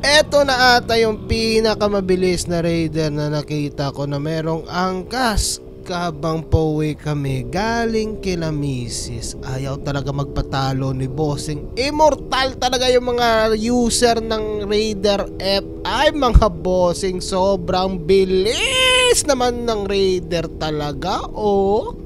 Eto na ata yung pinakamabilis na raider na nakita ko na merong angkas. Kabang pauwi kami galing kila Mrs. Ayaw talaga magpatalo ni Bossing. Immortal talaga yung mga user ng Raider F. Ay mga Bossing, sobrang bilis naman ng Raider talaga, oh.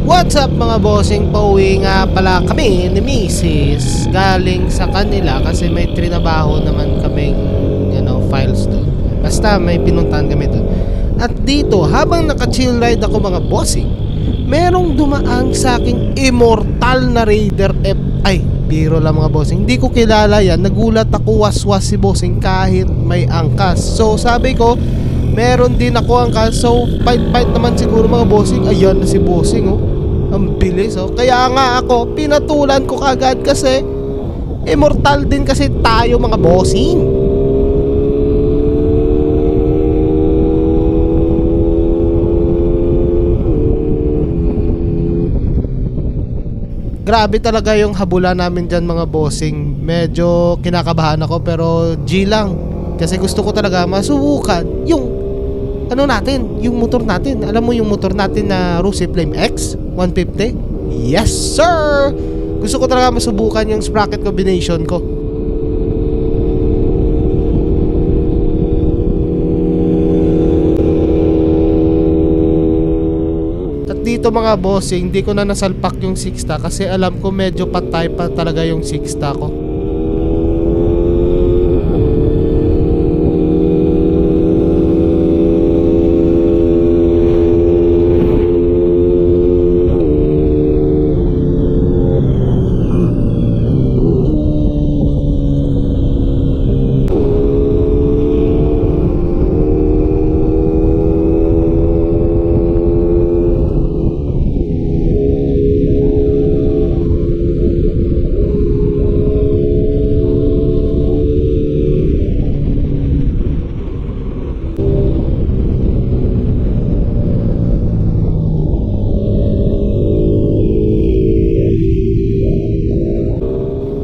What's up mga Bossing? Pauwi nga pala kami ni Mrs. galing sa kanila kasi may trinabaho naman kaming files doon. Basta may pinuntahan kami doon. At dito habang naka-chill ride ako mga Bossing, merong dumaan sa aking immortal na Raider F. Ay, biro lang mga Bossing, hindi ko kilala yan. Nagulat ako, waswas si Bossing kahit may angkas. So sabi ko, meron din ako angkas. So fight naman siguro mga Bossing. Ayan na si Bossing, oh. Ang bilis, oh. Kaya nga ako, pinatulan ko kagad kasi immortal din kasi tayo mga Bossing. Grabe talaga yung habulan namin dyan mga Bossing. Medyo kinakabahan ako pero G lang. Kasi gusto ko talaga masubukan yung yung motor natin. Alam mo yung motor natin na Rossi Flame X 150? Yes sir! Gusto ko talaga masubukan yung sprocket combination ko. At dito mga Bossing, hindi ko na nasalpak yung 6ta kasi alam ko medyo patay pa talaga yung 6ta ko.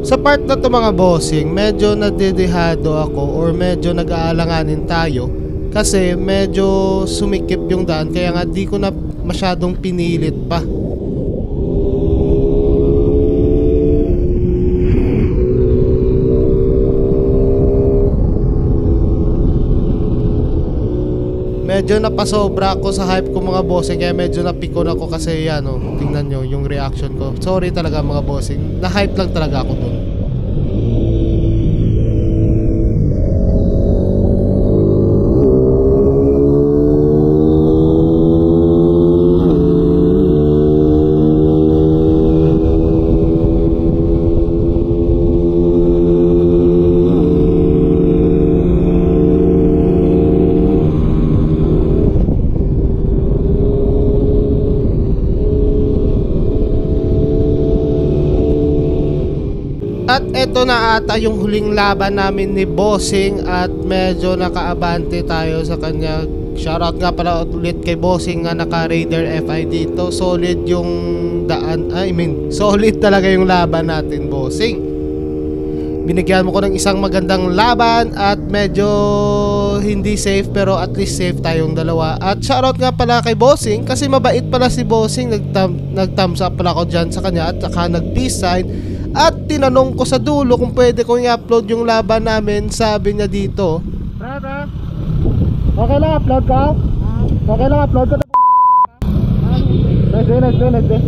Sa part na to mga Bossing, medyo nadedehado ako or medyo nag-aalanganin tayo kasi medyo sumikip yung daan kaya nga di ko na masyadong pinilit pa. Medyo napasobra ako sa hype ko mga Bossing kaya medyo napikon ako kasi yan oh, tingnan nyo yung reaction ko. Sorry talaga mga Bossing, na-hype lang talaga ako dun. At eto na ata yung huling laban namin ni Bossing at medyo nakaabante tayo sa kanya. Shoutout nga pala ulit kay Bossing nga naka Raider FI dito. Solid yung daan, solid talaga yung laban natin Bossing. Binigyan mo ko ng isang magandang laban at medyo hindi safe pero at least safe tayong dalawa. At shoutout nga pala kay Bossing kasi mabait pala si Bossing. Nag-thumbs up pala ako dyan sa kanya at saka nag-peace sign. At tinanong ko sa dulo kung pwede kong i-upload yung laban namin. Sabi niya dito, okay lang upload ka? Okay lang upload ka? Next day